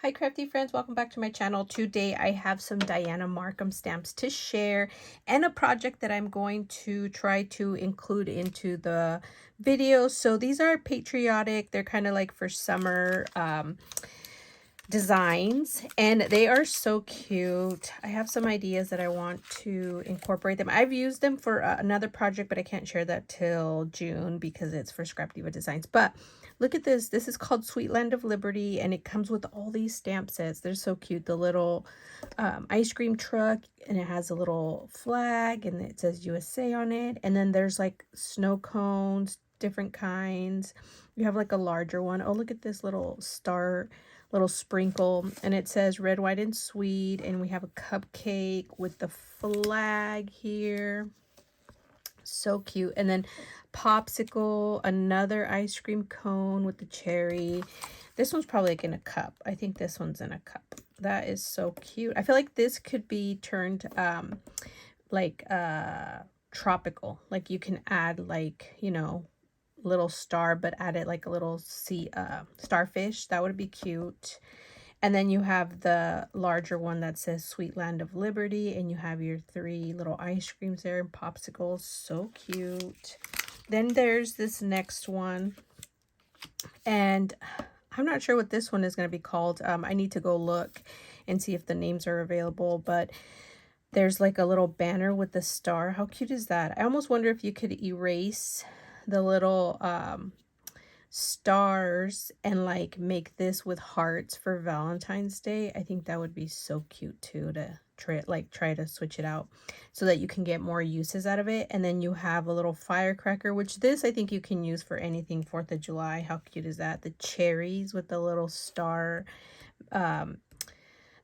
Hi Crafty Friends, welcome back to my channel. Today I have some Dianna Marcum stamps to share and a project that I'm going to try to include into the video. So these are patriotic, they're kind of like for summer designs, and they are so cute. I have some ideas that I want to incorporate them. I've used them for another project, but I can't share that till June because it's for Scrap Diva Designs. But look at this. This is called Sweet Land of Liberty, and it comes with all these stamp sets. They're so cute. The little ice cream truck, and it has a little flag, and it says USA on it. And then there's like snow cones, different kinds. You have like a larger one. Oh, look at this little star, little sprinkle, and it says red, white, and sweet. And we have a cupcake with the flag here. So cute. And then popsicle, another ice cream cone with the cherry. This one's probably like in a cup. I think this one's in a cup. That is so cute. I feel like this could be turned like tropical. Like you can add like, you know, little star, but add it like a little sea starfish. That would be cute. And then you have the larger one that says Sweet Land of Liberty, and you have your 3 little ice creams there and popsicles. So cute. Then there's this next one, and I'm not sure what this one is going to be called. I need to go look and see if the names are available, but there's like a little banner with the star. How cute is that? I almost wonder if you could erase the little stars and like make this with hearts for Valentine's Day. I think that would be so cute too, to try to switch it out so that you can get more uses out of it. And then you have a little firecracker, which this I think you can use for anything 4th of July. How cute is that? The cherries with the little star, the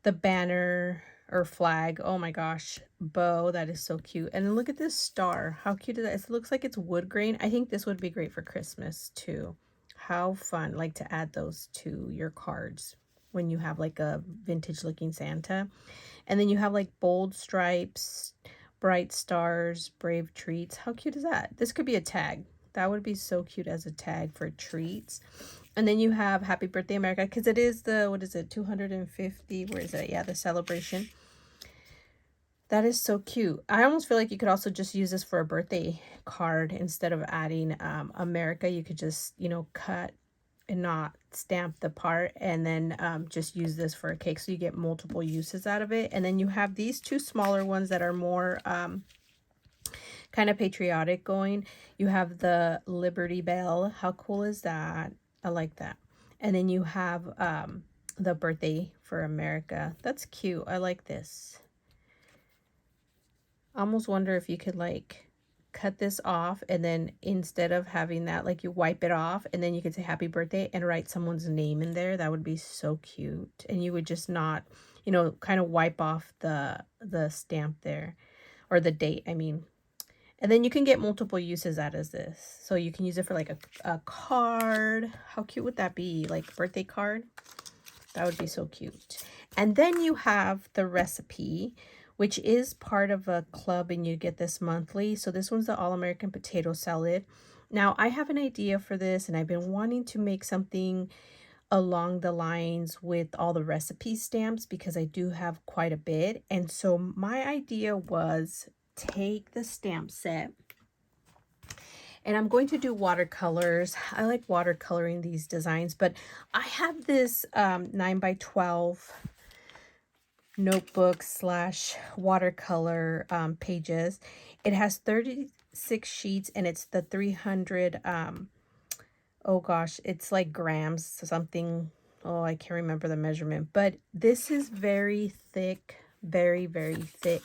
banner or flag, oh my gosh, bow, that is so cute. And then look at this star. How cute is that? It looks like it's wood grain. I think this would be great for Christmas too. How fun, like to add those to your cards when you have like a vintage looking Santa. And then you have like bold stripes, bright stars, brave treats. How cute is that? This could be a tag. That would be so cute as a tag for treats. And then you have Happy Birthday America, because it is the, what is it, 250, where is it? Yeah, the celebration. That is so cute. I almost feel like you could also just use this for a birthday card instead of adding America. You could just, you know, cut and not stamp the part, and then just use this for a cake, so you get multiple uses out of it. And then you have these 2 smaller ones that are more kind of patriotic going. You have the Liberty Bell. How cool is that? I like that. And then you have the birthday for America. That's cute. I like this. I almost wonder if you could like cut this off, and then instead of having that, like you wipe it off, and then you could say happy birthday and write someone's name in there. That would be so cute. And you would just not, you know, kind of wipe off the stamp there, or the date, I mean. And then you can get multiple uses out of this. So you can use it for like a card. How cute would that be? Like birthday card. That would be so cute. And then you have the recipe, which is part of a club, and you get this monthly. So this one's the All-American Potato Salad. Now, I have an idea for this, and I've been wanting to make something along the lines with all the recipe stamps, because I do have quite a bit. And so my idea was take the stamp set, and I'm going to do watercolors. I like watercoloring these designs, but I have this 9x12 notebook / watercolor pages. It has 36 sheets, and it's the 300 oh gosh, it's like grams something. Oh, I can't remember the measurement, but this is very thick, very thick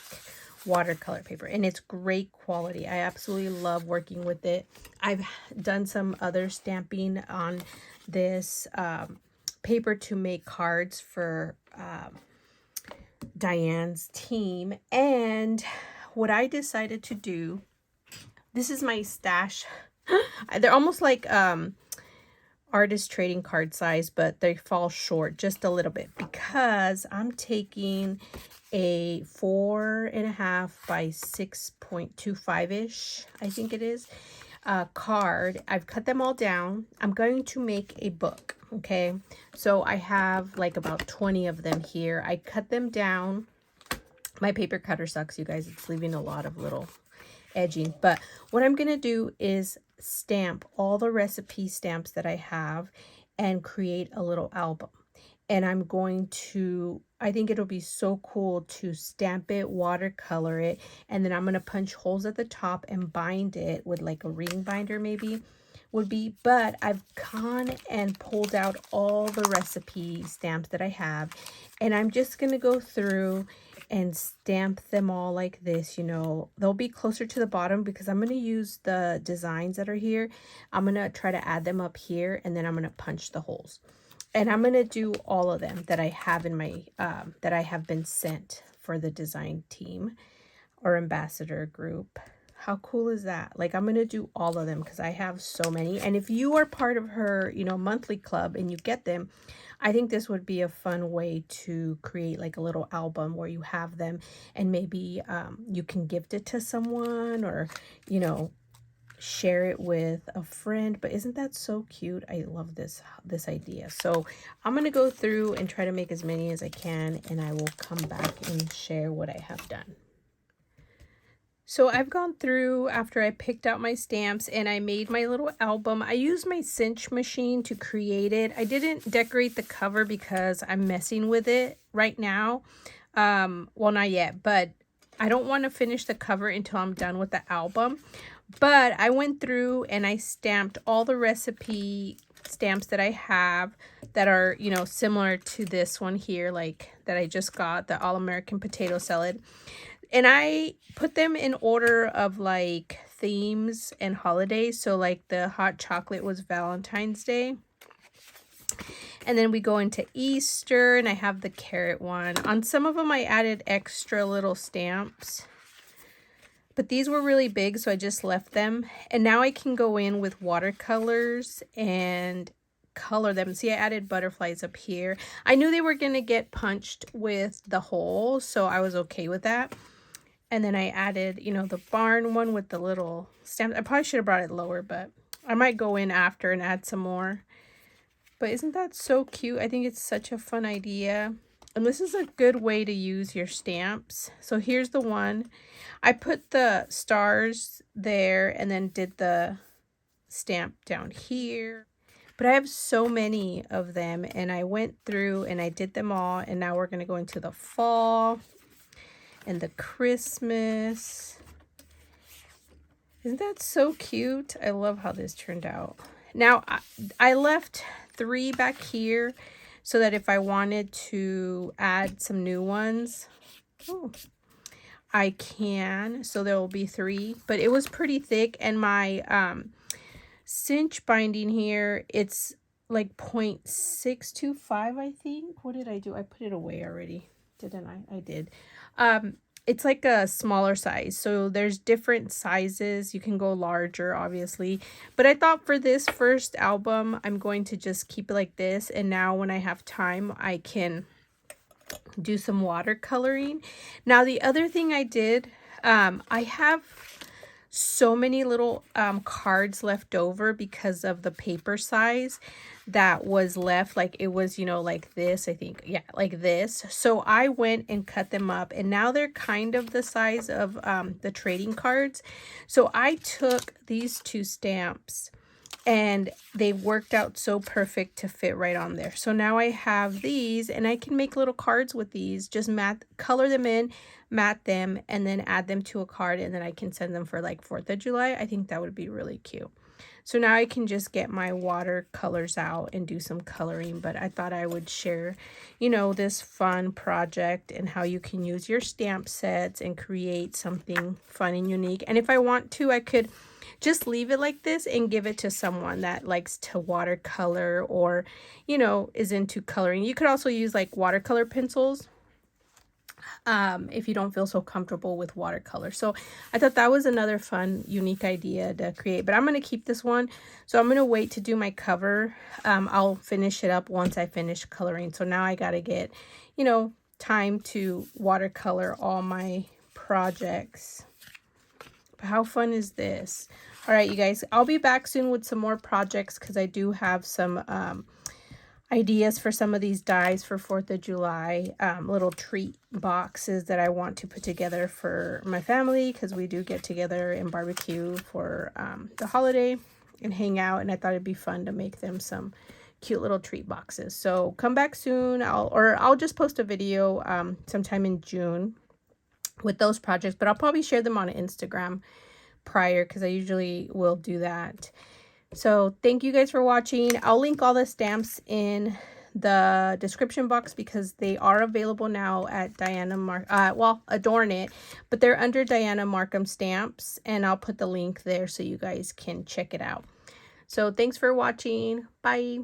watercolor paper, and it's great quality. I absolutely love working with it. I've done some other stamping on this paper to make cards for Diane's team. And what I decided to do, this is my stash. They're almost like artist trading card size, but they fall short just a little bit, because I'm taking a 4.5 by 6.25 ish, I think it is, card. I've cut them all down. I'm going to make a book. Okay, so I have like about 20 of them here. I cut them down. My paper cutter sucks, you guys. It's leaving a lot of little edging. But what I'm going to do is stamp all the recipe stamps that I have and create a little album. And I'm going to, I think it'll be so cool to stamp it, watercolor it, and then I'm going to punch holes at the top and bind it with like a ring binder maybe would be. But I've gone and pulled out all the recipe stamps that I have, and I'm just going to go through and stamp them all like this. You know, they'll be closer to the bottom because I'm going to use the designs that are here. I'm going to try to add them up here, and then I'm going to punch the holes. And I'm going to do all of them that I have in my, that I have been sent for the design team or ambassador group. How cool is that? Like, I'm going to do all of them because I have so many. And if you are part of her, you know, monthly club and you get them, I think this would be a fun way to create like a little album where you have them, and maybe you can gift it to someone, or, you know, share it with a friend. But isn't that so cute? I love this idea. So I'm going to go through and try to make as many as I can, and I will come back and share what I have done. So I've gone through after I picked out my stamps and I made my little album. I used my cinch machine to create it. I didn't decorate the cover because I'm messing with it right now. Well, not yet, but I don't want to finish the cover until I'm done with the album. But I went through and I stamped all the recipe stamps that I have that are, you know, similar to this one here, like that I just got, the All-American Potato Salad. And I put them in order of like themes and holidays. So like the hot chocolate was Valentine's Day. And then we go into Easter, and I have the carrot one. On some of them I added extra little stamps, but these were really big, so I just left them. And now I can go in with watercolors and color them. See, I added butterflies up here. I knew they were going to get punched with the hole, so I was okay with that. And then I added, you know, the barn one with the little stamp. I probably should have brought it lower, but I might go in after and add some more. But isn't that so cute? I think it's such a fun idea. And this is a good way to use your stamps. So here's the one. I put the stars there and then did the stamp down here. But I have so many of them, and I went through and I did them all. And now we're going to go into the fall and the Christmas. Isn't that so cute? I love how this turned out. Now, I left 3 back here so that if I wanted to add some new ones, I can. So there will be 3, but it was pretty thick. And my cinch binding here, it's like 0.625, I think. What did I do? I put it away already, didn't I? I did. It's like a smaller size, so there's different sizes. You can go larger, obviously, but I thought for this first album I'm going to just keep it like this, and now when I have time I can do some watercoloring. Now the other thing I did, I have so many little cards left over because of the paper size that was left. Like it was, you know, like this, I think. Yeah, like this. So I went and cut them up, and now they're kind of the size of the trading cards. So I took these 2 stamps and they worked out so perfect to fit right on there. So now I have these, and I can make little cards with these. Just color them in, mat them, and then add them to a card, and then I can send them for like 4th of July. I think that would be really cute. So now I can just get my watercolors out and do some coloring. But I thought I would share, you know, this fun project and how you can use your stamp sets and create something fun and unique. And if I want to, I could just leave it like this and give it to someone that likes to watercolor or, you know, is into coloring. You could also use like watercolor pencils if you don't feel so comfortable with watercolor. So I thought that was another fun, unique idea to create. But I'm going to keep this one. So I'm going to wait to do my cover. I'll finish it up once I finish coloring. So now I got to get, you know, time to watercolor all my projects. But how fun is this? All right, you guys, I'll be back soon with some more projects because I do have some ideas for some of these dies for 4th of July, little treat boxes that I want to put together for my family, because we do get together and barbecue for the holiday and hang out, and I thought it'd be fun to make them some cute little treat boxes. So come back soon. I'll just post a video sometime in June with those projects, but I'll probably share them on Instagram prior, because I usually will do that. So thank you guys for watching. I'll link all the stamps in the description box because they are available now at well, Adorn It, but they're under Dianna Marcum stamps, and I'll put the link there so you guys can check it out. So thanks for watching. Bye.